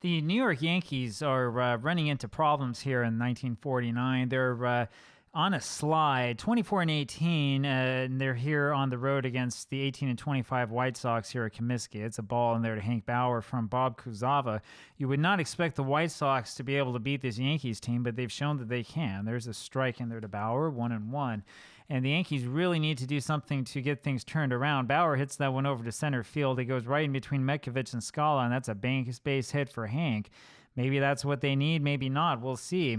The New York Yankees are running into problems here in 1949. They're on a slide, 24 and 18, and they're here on the road against the 18 and 25 White Sox here at Comiskey. It's a ball in there to Hank Bauer from Bob Kuzava. You would not expect the White Sox to be able to beat this Yankees team, but they've shown that they can. There's a strike in there to Bauer, 1-1. And the Yankees really need to do something to get things turned around. Bauer hits that one over to center field. It goes right in between Metkovich and Scala, and that's a base hit for Hank. Maybe that's what they need, maybe not. We'll see.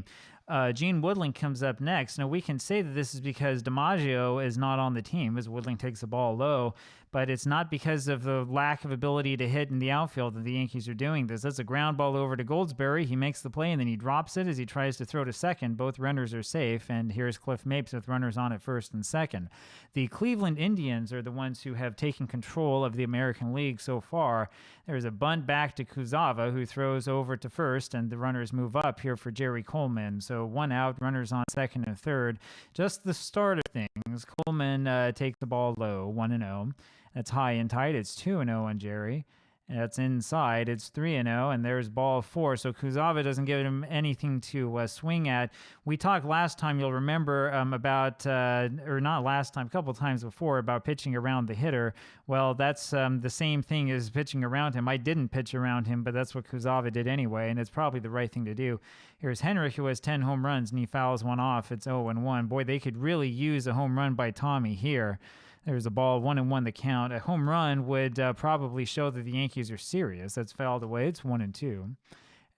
Gene Woodling comes up next. Now, we can say that this is because DiMaggio is not on the team as Woodling takes the ball low, but it's not because of the lack of ability to hit in the outfield that the Yankees are doing this. That's a ground ball over to Goldsberry. He makes the play, and then he drops it as he tries to throw to second. Both runners are safe, and here's Cliff Mapes with runners on at first and second. The Cleveland Indians are the ones who have taken control of the American League so far. There's a bunt back to Kuzava, who throws over to first, and the runners move up here for Jerry Coleman. So one out, runners on second and third. Just the start of things. Coleman takes the ball low, 1-0. That's high and tight. It's 2-0 on Jerry. That's inside. It's 3-0, and there's ball 4. So Kuzava doesn't give him anything to swing at. We talked last time, you'll remember, about, or not last time, a couple times before, about pitching around the hitter. Well, that's the same thing as pitching around him. I didn't pitch around him, but that's what Kuzava did anyway, and it's probably the right thing to do. Here's Henrik, who has 10 home runs, and he fouls one off. It's 0-1. Boy, they could really use a home run by Tommy here. There's a ball, 1-1 the count. A home run would probably show that the Yankees are serious. That's fouled away. It's 1-2.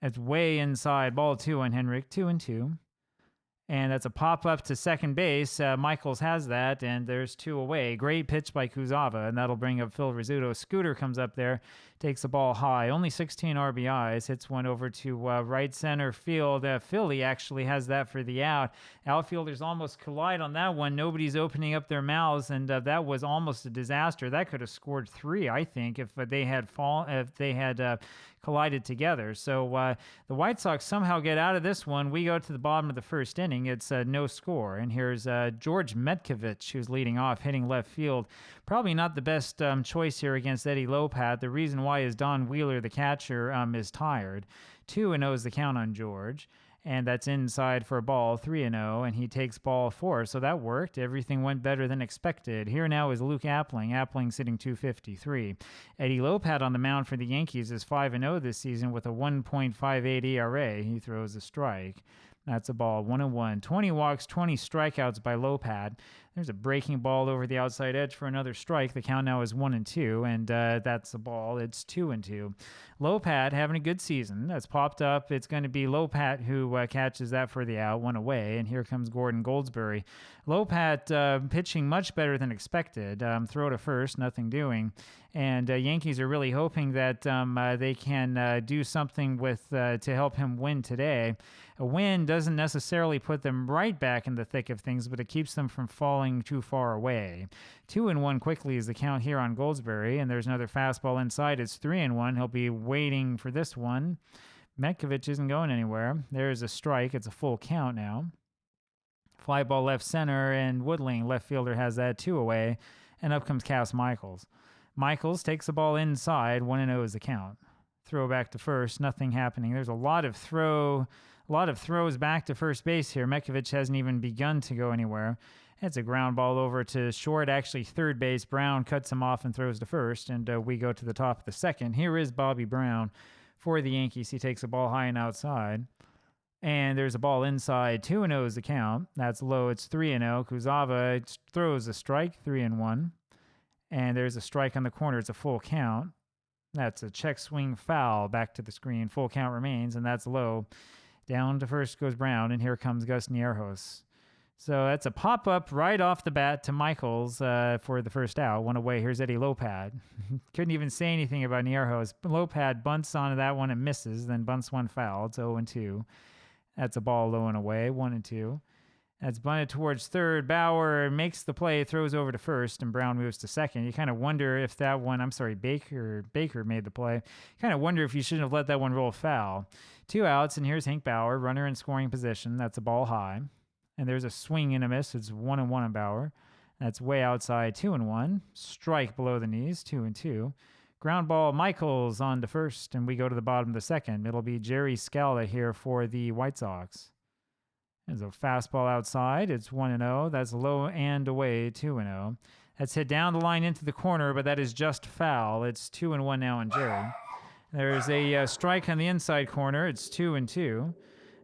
It's way inside. Ball 2 on Henrik, 2-2. And that's a pop-up to second base. Michaels has that, and there's 2 away. Great pitch by Kuzava, and that'll bring up Phil Rizzuto. Scooter comes up there, takes the ball high. Only 16 RBIs. Hits one over to right center field. Philly actually has that for the out. Outfielders almost collide on that one. Nobody's opening up their mouths, and that was almost a disaster. That could have scored 3, I think, if they had collided together. So the White Sox somehow get out of this one. We go to the bottom of the first inning. It's no score. And here's George Metkovich, who's leading off, hitting left field. Probably not the best choice here against Eddie Lopat. The reason why is Don Wheeler, the catcher, is tired. 2-0 is the count on George. And that's inside for a ball, 3-0, and he takes ball 4. So that worked. Everything went better than expected. Here now is Luke Appling. Appling sitting 253. Eddie Lopat on the mound for the Yankees is 5-0 this season with a 1.58 ERA. He throws a strike. That's a ball, 1-1. 20 walks, 20 strikeouts by Lopat. There's a breaking ball over the outside edge for another strike. The count now is 1-2, and that's the ball. It's 2-2. Lopat having a good season. That's popped up. It's going to be Lopat who catches that for the out, 1 away, and here comes Gordon Goldsberry. Lopat pitching much better than expected. Throw to first, nothing doing. And Yankees are really hoping that they can do something with to help him win today. A win doesn't necessarily put them right back in the thick of things, but it keeps them from falling too far away. 2-1 quickly is the count here on Goldsberry, and there's another fastball inside. It's 3-1. He'll be waiting for this one. Metkovich isn't going anywhere. There's a strike. It's a full count now. Fly ball left center, and Woodling, left fielder, has that 2 away, and up comes Cass Michaels. Michaels takes the ball inside. 1-0 is the count. Throw back to first. Nothing happening. There's a lot of throws back to first base here. Metkovich hasn't even begun to go anywhere. It's a ground ball over to short, actually third base. Brown cuts him off and throws to first, and we go to the top of the second. Here is Bobby Brown for the Yankees. He takes a ball high and outside. And there's a ball inside. 2-0 is the count. That's low. It's 3-0. Kuzava throws a strike, 3-1. And there's a strike on the corner. It's a full count. That's a check swing foul. Back to the screen. Full count remains, and that's low. Down to first goes Brown, and here comes Gus Nierhos. So that's a pop-up right off the bat to Michaels for the first out. 1 away. Here's Eddie Lopat. Couldn't even say anything about Nierhos. Lopat bunts onto that one and misses, then bunts one foul. It's 0-2. That's a ball low and away, 1-2. That's bunted towards third. Bauer makes the play, throws over to first, and Brown moves to second. You kind of wonder if that one, Baker made the play. You kind of wonder if you shouldn't have let that one roll foul. 2 outs, and here's Hank Bauer, runner in scoring position. That's a ball high. And there's a swing and a miss. It's 1-1 on Bauer. That's way outside, 2-1. Strike below the knees, 2-2. Ground ball, Michaels on to first, and we go to the bottom of the second. It'll be Jerry Scala here for the White Sox. There's a fastball outside. It's 1-0. That's low and away, 2-0. That's hit down the line into the corner, but that is just foul. It's 2-1 now on Jerry. There's a strike on the inside corner. It's 2-2.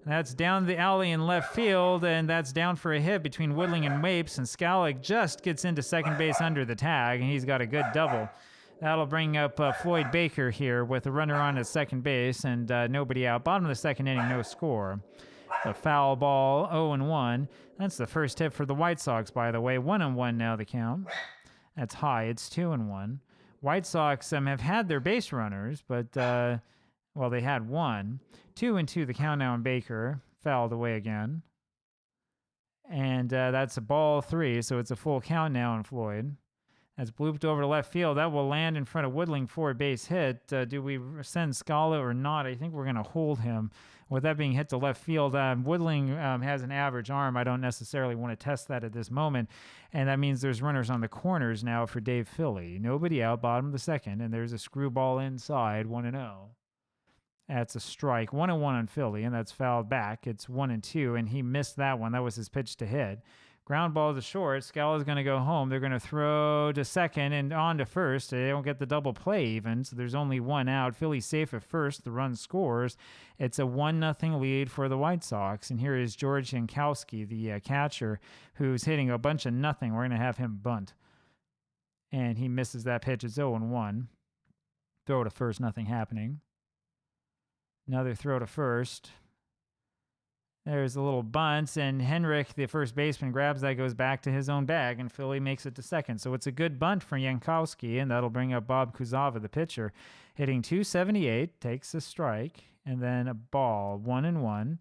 That's down the alley in left field, and that's down for a hit between Woodling and Mapes, and Scala just gets into second base under the tag, and he's got a good double. That'll bring up Floyd Baker here with a runner on at second base and nobody out. Bottom of the second inning, no score. A foul ball, 0-1. That's the first hit for the White Sox, by the way. 1-1 now the count. That's high. It's 2-1. White Sox have had their base runners, but, well, they had one. 2-2 the count now on Baker. Fouled away again. And that's a ball 3, so it's a full count now on Floyd. That's blooped over to left field. That will land in front of Woodling for a base hit. Do we send Scala or not? I think we're going to hold him. With that being hit to left field, Woodling has an average arm. I don't necessarily want to test that at this moment. And that means there's runners on the corners now for Dave Philly. Nobody out, bottom of the second. And there's a screwball inside, 1-0. That's a strike. 1-1 on Philly, and that's fouled back. It's 1-2, and he missed that one. That was his pitch to hit. Ground ball to short. Scala's going to go home. They're going to throw to second and on to first. They don't get the double play even, so there's only one out. Philly's safe at first. The run scores. It's a 1-0 lead for the White Sox. And here is George Jankowski, the catcher, who's hitting a bunch of nothing. We're going to have him bunt. And he misses that pitch. It's 0-1. Throw to first, nothing happening. Another throw to first. There's a little bunt, and Henrik, the first baseman, grabs that, goes back to his own bag, and Philly makes it to second. So it's a good bunt for Jankowski, and that'll bring up Bob Kuzava, the pitcher, hitting .278, takes a strike, and then a ball, 1-1.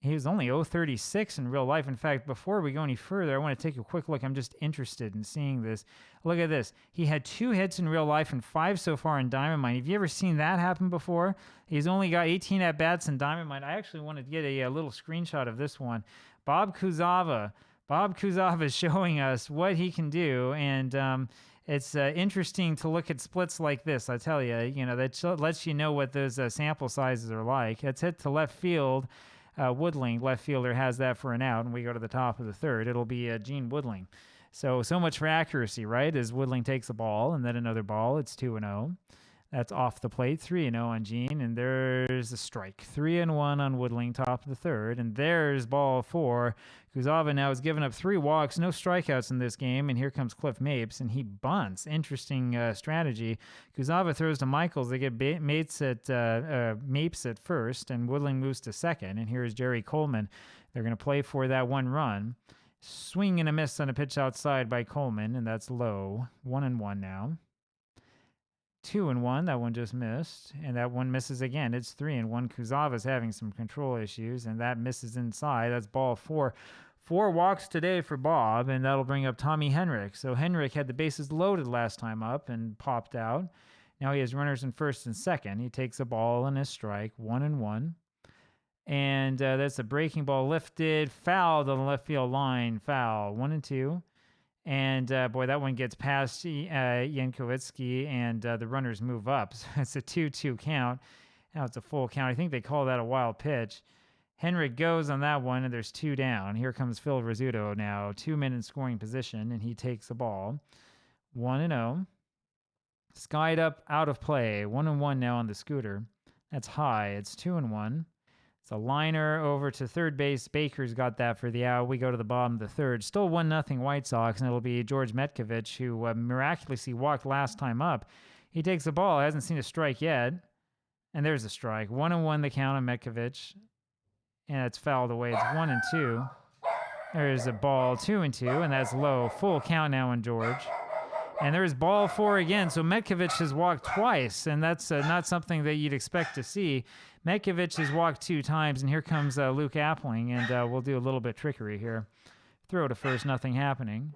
He was only .036 in real life. In fact, before we go any further, I want to take a quick look. I'm just interested in seeing this. Look at this. He had 2 hits in real life and 5 so far in Diamond Mine. Have you ever seen that happen before? He's only got 18 at-bats in Diamond Mine. I actually wanted to get a little screenshot of this one. Bob Kuzava. Bob Kuzava is showing us what he can do, and it's interesting to look at splits like this. I tell you, that lets you know what those sample sizes are like. It's hit to left field. Woodling, left fielder, has that for an out, and we go to the top of the third. It'll be Gene Woodling. So much for accuracy, right? As Woodling takes a ball and then another ball, it's 2-0. That's off the plate, 3-0 on Gene, and there's a strike. 3-1 on Woodling, top of the third, and there's ball 4. Kuzava now has given up 3 walks, no strikeouts in this game, and here comes Cliff Mapes, and he bunts. Interesting strategy. Kuzava throws to Michaels. They get Mapes at first, and Woodling moves to second, and here's Jerry Coleman. They're going to play for that 1 run. Swing and a miss on a pitch outside by Coleman, and that's low. 1-1 now. 2-1, that one just missed, and that one misses again. It's 3-1. Kuzava's having some control issues, and that misses inside. That's ball 4. 4 walks today for Bob, and that'll bring up Tommy Henrik. So Henrik had the bases loaded last time up and popped out. Now he has runners in first and second. He takes a ball and a strike, 1-1. And that's a breaking ball lifted, fouled on the left field line, foul, 1-2. And, boy, that one gets past Yankowitzki, and the runners move up. So it's a 2-2 count. Now it's a full count. I think they call that a wild pitch. Henrik goes on that one, and there's 2 down. Here comes Phil Rizzuto now, 2 men in scoring position, and he takes the ball. 1-0. Skied up, out of play. 1-1 now on the scooter. That's high. It's 2-1. It's a liner over to third base. Baker's got that for the out. We go to the bottom of the third. Still 1-0 White Sox, and it'll be George Metkovich, who miraculously walked last time up. He takes the ball. Hasn't seen a strike yet. And there's a strike. 1-1 the count on Metkovich. And it's fouled away. It's 1-2. There's a ball, 2-2, and that's low. Full count now on George. And there's ball 4 again. So Metkovich has walked twice, and that's not something that you'd expect to see. Metkovich has walked 2 times, and here comes Luke Appling, and we'll do a little bit trickery here. Throw to first, nothing happening.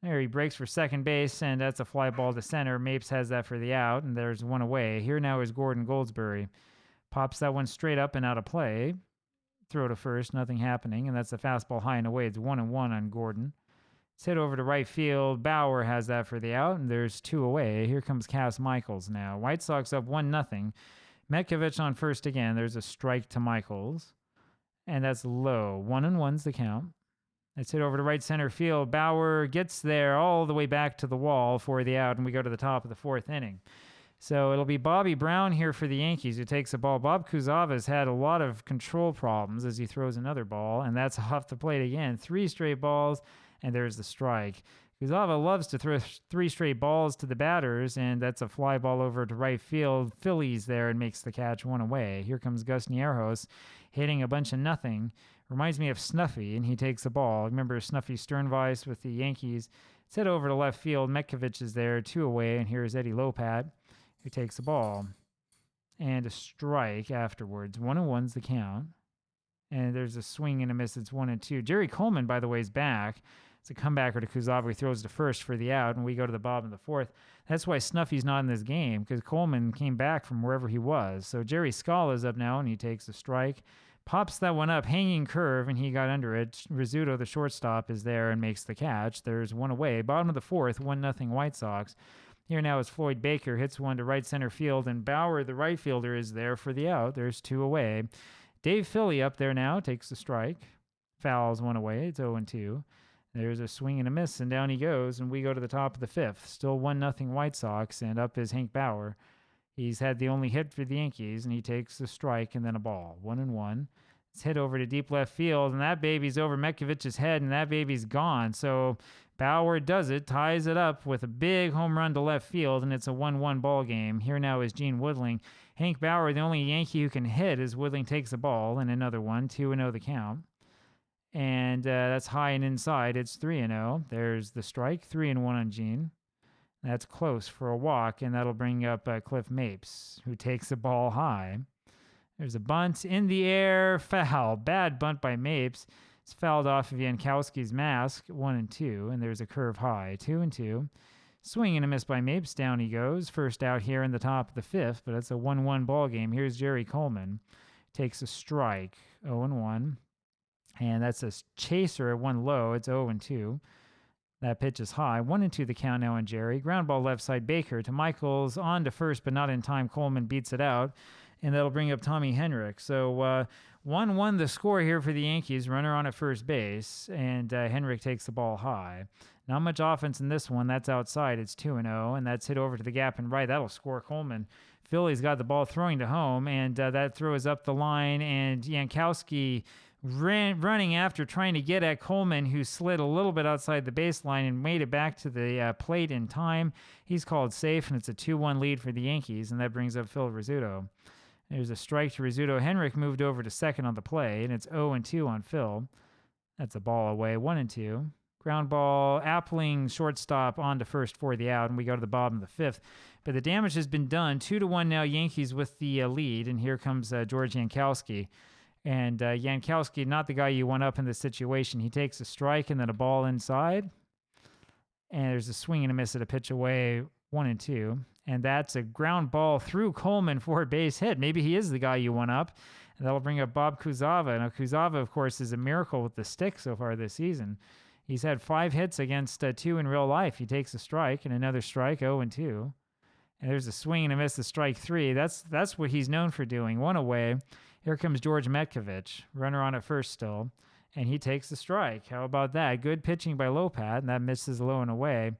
There, he breaks for second base, and that's a fly ball to center. Mapes has that for the out, and there's 1 away. Here now is Gordon Goldsberry. Pops that one straight up and out of play. Throw to first, nothing happening, and that's a fastball high and away. It's 1-1 on Gordon. It's hit over to right field. Bauer has that for the out, and there's 2 away. Here comes Cass Michaels now. White Sox up 1-0. Metcavich on first again. There's a strike to Michaels, and that's low. 1-1's the count. It's hit over to right center field. Bauer gets there all the way back to the wall for the out, and we go to the top of the 4th inning. So it'll be Bobby Brown here for the Yankees who takes the ball. Bob Kuzava's had a lot of control problems as he throws another ball, and that's off the plate again. 3 straight balls, and there's the strike. Kuzava loves to throw 3 straight balls to the batters, and that's a fly ball over to right field. Phillies there and makes the catch, 1 away. Here comes Gus Nieros hitting a bunch of nothing. Reminds me of Snuffy, and he takes the ball. Remember Snuffy Sternweis with the Yankees. It's hit over to left field. Metcavich is there, 2 away, and here's Eddie Lopat, who takes the ball. And a strike afterwards. 1-1's the count. And there's a swing and a miss. It's 1-2. Jerry Coleman, by the way, is back. It's a comebacker to Kuzava. He throws to first for the out, and we go to the bottom of the 4th. That's why Snuffy's not in this game, because Coleman came back from wherever he was. So Jerry Scala's up now, and he takes a strike. Pops that one up, hanging curve, and he got under it. Rizzuto, the shortstop, is there and makes the catch. There's 1 away. Bottom of the 4th, 1-0 White Sox. Here now is Floyd Baker, hits one to right center field, and Bauer, the right fielder, is there for the out. There's 2 away. Dave Philly up there now, takes the strike. Fouls 1 away. It's 0-2. There's a swing and a miss, and down he goes, and we go to the top of the 5th. Still 1-0 White Sox, and up is Hank Bauer. He's had the only hit for the Yankees, and he takes the strike and then a ball. 1-1. It's hit over to deep left field, and that baby's over Metcavich's head, and that baby's gone. So Bauer does it, ties it up with a big home run to left field, and it's a 1-1 ball game. Here now is Gene Woodling. Hank Bauer, the only Yankee who can hit, as Woodling takes the ball, and another one. 2-0 the count. And that's high and inside. It's 3-0. There's the strike. 3-1 on Gene. That's close for a walk, and that'll bring up Cliff Mapes, who takes the ball high. There's a bunt in the air. Foul. Bad bunt by Mapes. It's fouled off of Jankowski's mask. 1-2, and there's a curve high. 2-2. Swing and a miss by Mapes. Down he goes. First out here in the top of the 5th, but it's a 1-1 ball game. Here's Jerry Coleman. Takes a strike. 0-1. And that's a chaser at 1 low. It's 0-2. That pitch is high. 1-2 the count now on Jerry. Ground ball left side Baker to Michaels. On to first, but not in time. Coleman beats it out. And that'll bring up Tommy Henrich. So 1-1 the score here for the Yankees. Runner on at first base. And Henrich takes the ball high. Not much offense in this one. That's outside. It's 2-0. And that's hit over to the gap and right. That'll score Coleman. Philly's got the ball throwing to home. And that throw is up the line. And Jankowski running after trying to get at Coleman, who slid a little bit outside the baseline and made it back to the plate in time. He's called safe, and it's a 2-1 lead for the Yankees, and that brings up Phil Rizzuto. There's a strike to Rizzuto. Henrich moved over to second on the play, and it's 0-2 on Phil. That's a ball away, 1-2. Ground ball, Appling, shortstop, on to first for the out, and we go to the bottom of the 5th. But the damage has been done. 2-1 now, Yankees with the lead, and here comes George Jankowski. And Jankowski, not the guy you want up in this situation. He takes a strike and then a ball inside. And there's a swing and a miss at a pitch away, 1-2. And that's a ground ball through Coleman for a base hit. Maybe he is the guy you want up. And that'll bring up Bob Kuzava. Now, Kuzava, of course, is a miracle with the stick so far this season. He's had 5 hits against 2 in real life. He takes a strike and another strike, 0-2. And there's a swing and a miss to strike 3. That's what he's known for doing. 1 away. Here comes George Metcavich, runner on at first still, and he takes the strike. How about that? Good pitching by Lopat, and that misses low and away,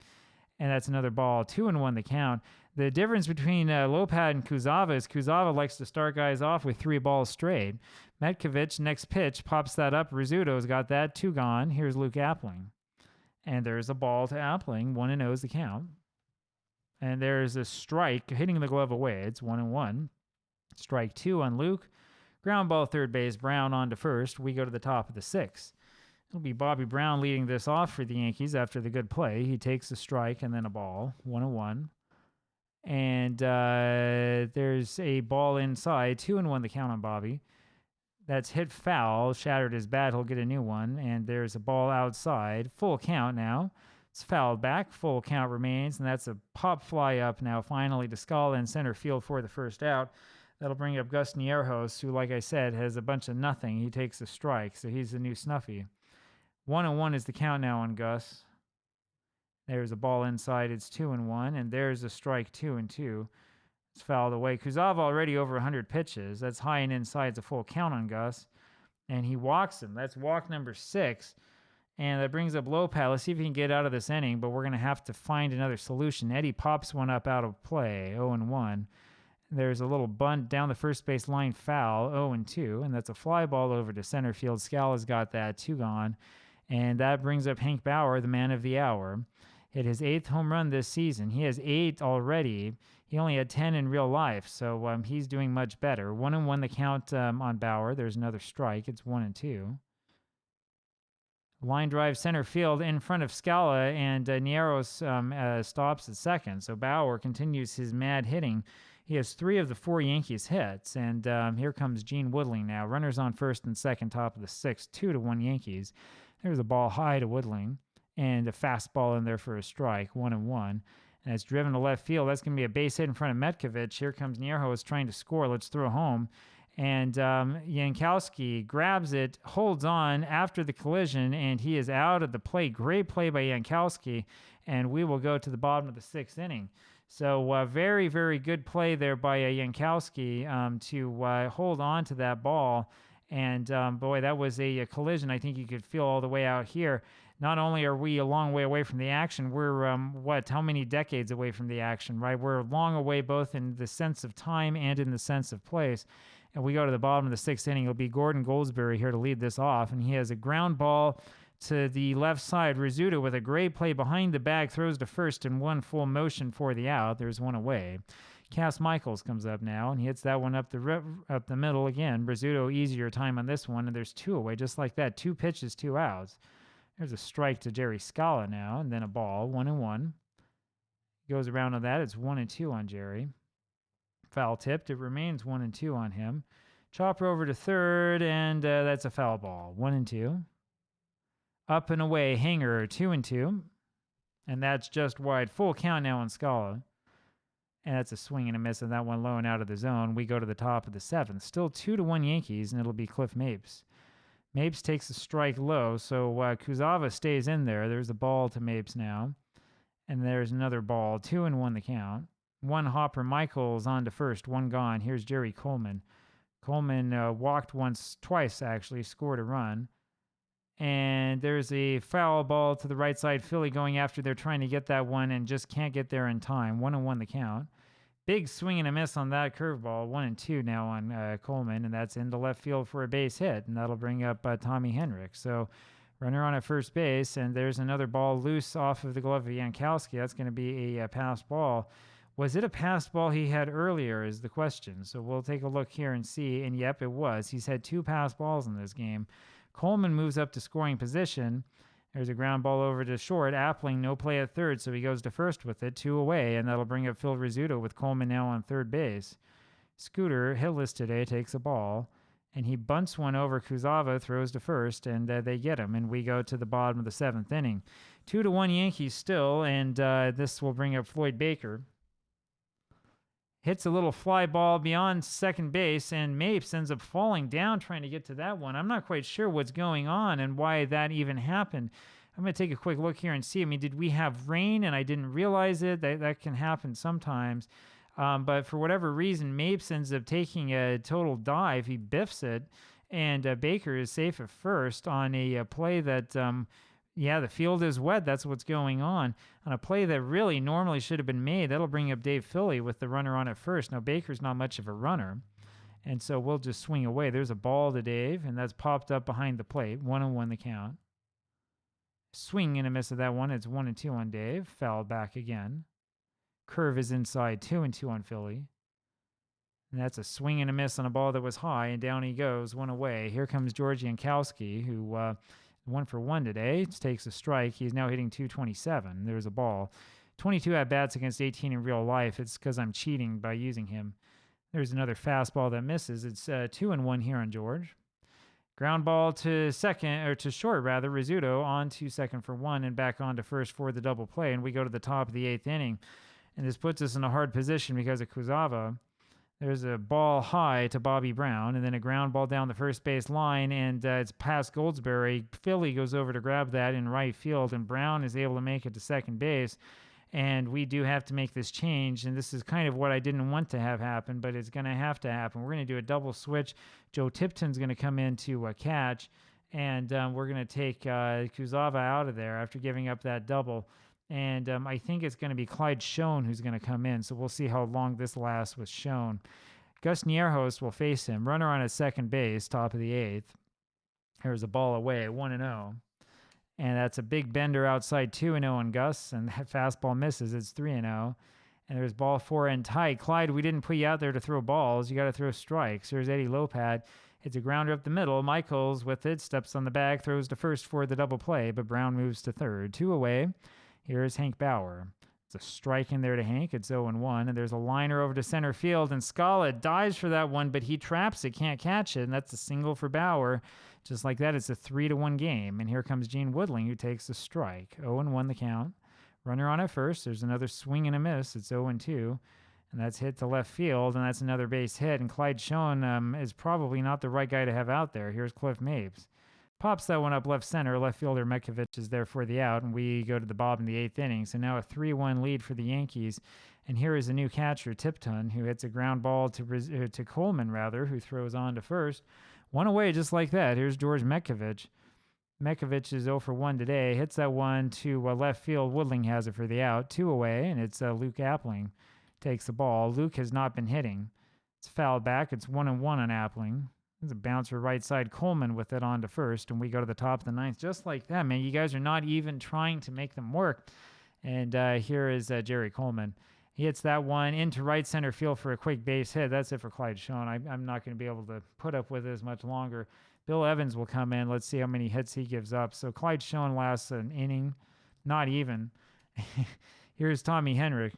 and that's another ball. 2-1 the count. The difference between Lopat and Kuzava is Kuzava likes to start guys off with 3 balls straight. Metcavich, next pitch, pops that up. Rizzuto's got that. 2 gone. Here's Luke Appling. And there's a ball to Appling. 1-0 is the count. And there's a strike hitting the glove away. It's 1-1. Strike 2 on Luke. Ground ball third base, Brown on to first. We go to the top of the 6th. It'll be Bobby Brown leading this off for the Yankees after the good play. He takes a strike and then a ball, 1-1. And there's a ball inside, 2-1 the count on Bobby. That's hit foul, shattered his bat. He'll get a new one. And there's a ball outside, full count now. It's fouled back, full count remains, and that's a pop fly up now finally to Scala in center field for the first out. That'll bring up Gus Nieros, who, like I said, has a bunch of nothing. He takes a strike, so he's the new Snuffy. 1-1 is the count now on Gus. There's a ball inside. It's 2-1, and there's a strike 2-2. It's fouled away. Kuzawa already over 100 pitches. That's high and inside. It's a full count on Gus, and he walks him. That's walk number 6. And that brings up Lopat. Let's see if he can get out of this inning, but we're going to have to find another solution. Eddie pops one up out of play, 0-1. There's a little bunt down the first base line, foul, 0-2, and that's a fly ball over to center field. Scala's got that, 2 gone. And that brings up Hank Bauer, the man of the hour. Hit his 8th home run this season. He has 8 already. He only had 10 in real life, so he's doing much better. 1-1 the count on Bauer. There's another strike. It's 1-2. Line drive center field in front of Scala, and Nieros stops at second. So Bauer continues his mad hitting. He has 3 of the 4 Yankees hits, and here comes Gene Woodling now. Runners on first and second, top of the 6th, 2-1 Yankees. There's a ball high to Woodling, and a fastball in there for a strike, 1-1. And it's driven to left field. That's going to be a base hit in front of Metkovich. Here comes Nierho trying to score. Let's throw home. And Jankowski grabs it, holds on after the collision, and he is out of the plate. Great play by Jankowski, and we will go to the bottom of the 6th inning. So very, very good play there by Jankowski to hold on to that ball. And boy, that was a collision I think you could feel all the way out here. Not only are we a long way away from the action, we're, how many decades away from the action, right? We're long away both in the sense of time and in the sense of place. And we go to the bottom of the 6th inning. It'll be Gordon Goldsberry here to lead this off. And he has a ground ball to the left side. Rizzuto with a great play behind the bag, throws to first in one full motion for the out. There's one away. Cass Michaels comes up now, and he hits that one up the middle again. Rizzuto easier time on this one, and there's 2 away, just like that. 2 pitches, 2 outs. There's a strike to Jerry Scala now, and then a ball, 1-1. Goes around on that. It's 1-2 on Jerry. Foul tipped. It remains 1-2 on him. Chopper over to third, and that's a foul ball. 1-2. Up and away, Hanger, 2-2. And that's just wide. Full count now on Scala. And that's a swing and a miss on that one low and out of the zone. We go to the top of the 7th. Still 2-1 Yankees, and it'll be Cliff Mapes. Mapes takes a strike low, so Kuzawa stays in there. There's a ball to Mapes now. And there's another ball. 2-1 the count. 1 Hopper Michaels on to first, 1 gone. Here's Jerry Coleman. Coleman walked twice actually, scored a run. And there's a foul ball to the right side. Philly going after. They're trying to get that one and just can't get there in time. 1-1 the count. Big swing and a miss on that curveball. 1-2 now on Coleman, and that's into left field for a base hit, and that'll bring up Tommy Henrik. So runner on at first base, and there's another ball loose off of the glove of Jankowski. That's going to be a pass ball. Was it a pass ball he had earlier is the question. So we'll take a look here and see, and yep, it was. He's had 2 pass balls in this game. Coleman moves up to scoring position. There's a ground ball over to short. Appling, no play at third, so he goes to first with it, 2 away, and that'll bring up Phil Rizzuto with Coleman now on third base. Scooter, hitless today, takes a ball, and he bunts one over. Kuzawa throws to first, and they get him, and we go to the bottom of the 7th inning. 2-1 Yankees still, and this will bring up Floyd Baker. Hits a little fly ball beyond second base, and Mapes ends up falling down trying to get to that one. I'm not quite sure what's going on and why that even happened. I'm going to take a quick look here and see. I mean, did we have rain and I didn't realize it? That can happen sometimes. But for whatever reason, Mapes ends up taking a total dive. He biffs it, and Baker is safe at first on a play that... the field is wet. That's what's going on a play that really normally should have been made. That'll bring up Dave Philly with the runner on at first. Now, Baker's not much of a runner, and so we'll just swing away. There's a ball to Dave, and that's popped up behind the plate. 1-1 the count. Swing and a miss of that one. It's 1-2 on Dave. Foul back again. Curve is inside. 2-2 on Philly. And that's a swing and a miss on a ball that was high, and down he goes. 1 away. Here comes George Jankowski, who... 1 for 1 today. Takes a strike. He's now hitting .227. There's a ball. 22 at-bats against 18 in real life. It's because I'm cheating by using him. There's another fastball that misses. It's 2-1 here on George. Ground ball to short, Rizzuto on to second for 1 and back on to first for the double play. And we go to the top of the 8th inning. And this puts us in a hard position because of Kuzawa. There's a ball high to Bobby Brown, and then a ground ball down the first base line, and it's past Goldsberry. Philly goes over to grab that in right field, and Brown is able to make it to second base. And we do have to make this change, and this is kind of what I didn't want to have happen, but it's going to have to happen. We're going to do a double switch. Joe Tipton's going to come in to catch, and we're going to take Kuzawa out of there after giving up that double. And I think it's going to be Clyde Schoen who's going to come in, so we'll see how long this lasts with Schoen. Gus Nierhos will face him. Runner on at second base, top of the eighth. There's a ball away, 1-0. And that's a big bender outside, 2-0 on Gus, and that fastball misses. It's 3-0. And there's ball 4 and tight. Clyde, we didn't put you out there to throw balls. You got to throw strikes. Here's Eddie Lopat. Hits a grounder up the middle. Michaels with it, steps on the bag, throws to first for the double play, but Brown moves to third. 2 away. Here's Hank Bauer. It's a strike in there to Hank. It's 0-1, and there's a liner over to center field, and Scala dives for that one, but he traps it, can't catch it, and that's a single for Bauer. Just like that, it's a 3-1 game, and here comes Gene Woodling, who takes a strike. 0-1 the count. Runner on at first. There's another swing and a miss. It's 0-2, and that's hit to left field, and that's another base hit, and Clyde Schoen is probably not the right guy to have out there. Here's Cliff Mapes. Pops that one up left center. Left fielder Metkovich is there for the out, and we go to the bottom of the 8th inning. So now a 3-1 lead for the Yankees. And here is a new catcher, Tipton, who hits a ground ball to Coleman, who throws on to first. 1 away just like that. Here's George Metkovich. Metkovich is 0-1 today. Hits that one to left field. Woodling has it for the out. 2 away, and it's Luke Appling takes the ball. Luke has not been hitting. It's fouled back. It's 1-1 on Appling. There's a bouncer right side. Coleman with it on to first, and we go to the top of the 9th. Just like that, man. You guys are not even trying to make them work. And here is Jerry Coleman. He hits that one into right center field for a quick base hit. That's it for Clyde Schoen. I'm not going to be able to put up with it as much longer. Bill Evans will come in. Let's see how many hits he gives up. So Clyde Schoen lasts an inning. Not even. Here's Tommy Henrich.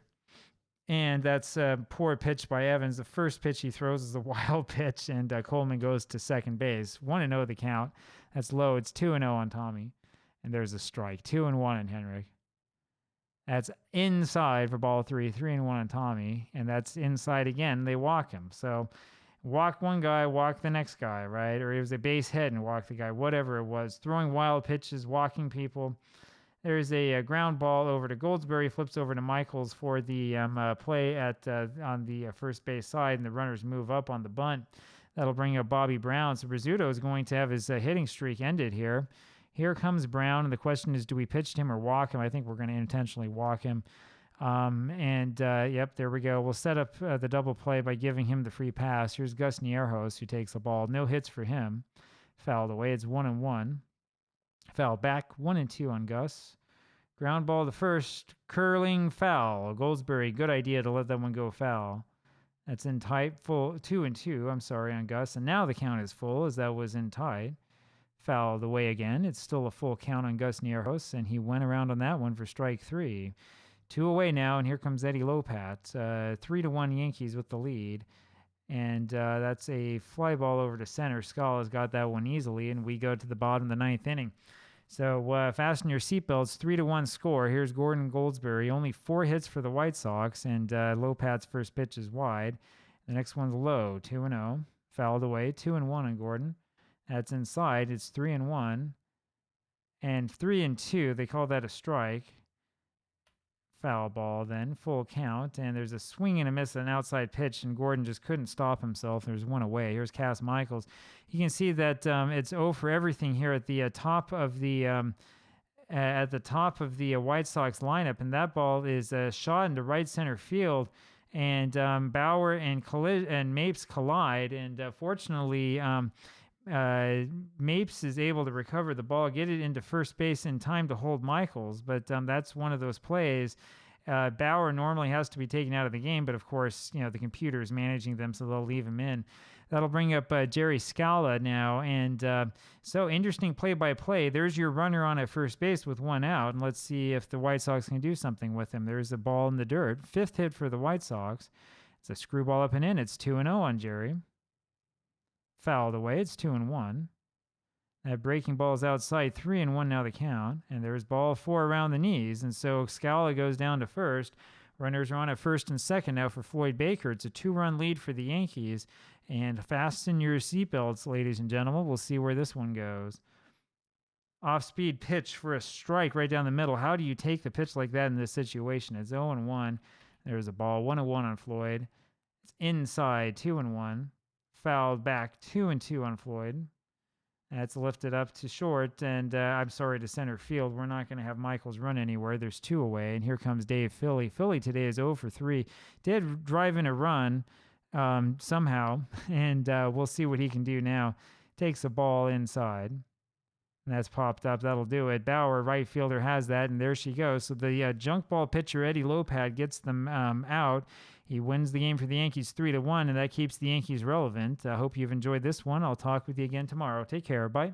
And that's a poor pitch by Evans. The first pitch he throws is a wild pitch, and Coleman goes to second base. 1-0 the count. That's low. It's 2-0 on Tommy. And there's a strike. 2-1 on Henrich. That's inside for ball 3. 3-1 on Tommy. And that's inside again. They walk him. So walk one guy, walk the next guy, right? Or it was a base hit and walk the guy, whatever it was. Throwing wild pitches, walking people. There's a ground ball over to Goldsberry, flips over to Michaels for the play on the first base side, and the runners move up on the bunt. That'll bring up Bobby Brown. So Rizzuto is going to have his hitting streak ended here. Here comes Brown, and the question is, do we pitch him or walk him? I think we're going to intentionally walk him. Yep, there we go. We'll set up the double play by giving him the free pass. Here's Gus Nierhos, who takes the ball. No hits for him. Fouled away. It's 1-1. Foul back, 1-2 on Gus. Ground ball to first, curling foul. Goldsberry, good idea to let that one go foul. That's in tight, full 2-2. I'm sorry on Gus, and now the count is full as that was in tight. Fouled away again. It's still a full count on Gus Nierhos, and he went around on that one for strike 3. 2 away now, and here comes Eddie Lopat. 3-1 Yankees with the lead. And that's a fly ball over to center. Scala's got that one easily, and we go to the bottom of the 9th inning. So fasten your seatbelts. 3-1 score. Here's Gordon Goldsberry. Only 4 hits for the White Sox, and Lopat's first pitch is wide. The next one's low, 2-0. Fouled away, 2-1 on Gordon. That's inside. It's 3-1. And 3-2. They call that a strike. Foul ball then, full count, and there's a swing and a miss, an outside pitch, and Gordon just couldn't stop himself. There's 1 away. Here's Cass Michaels. You can see that it's 0 for everything here at the top of the White Sox lineup, and that ball is shot into right center field, and Bauer and Mapes collide, and fortunately Mapes is able to recover the ball, get it into first base in time to hold Michaels, but that's one of those plays. Bauer normally has to be taken out of the game, but of course, the computer is managing them, so they'll leave him in. That'll bring up Jerry Scala now, and so interesting play-by-play. There's your runner on at first base with 1 out, and let's see if the White Sox can do something with him. There's a ball in the dirt. 5th hit for the White Sox. It's a screwball up and in. It's 2-0 on Jerry. Fouled away. It's 2-1. That breaking ball is outside. 3-1 now the count. And there's ball 4 around the knees. And so Scala goes down to first. Runners are on at first and second now for Floyd Baker. It's a 2-run lead for the Yankees. And fasten your seatbelts, ladies and gentlemen. We'll see where this one goes. Off-speed pitch for a strike right down the middle. How do you take the pitch like that in this situation? It's 0-1. There's a ball. 1-1 on Floyd. It's inside. 2-1. Fouled back. 2-2 on Floyd. That's lifted up to short, and I'm sorry, to center field. We're not going to have Michaels run anywhere. There's 2 away, and here comes Dave Philly. Philly today is 0 for 3. Did drive in a run somehow, and we'll see what he can do now. Takes the ball inside, and that's popped up. That'll do it. Bauer, right fielder, has that, and there she goes. So the junk ball pitcher, Eddie Lopat, gets them out. He wins the game for the Yankees 3-1, and that keeps the Yankees relevant. I hope you've enjoyed this one. I'll talk with you again tomorrow. Take care. Bye.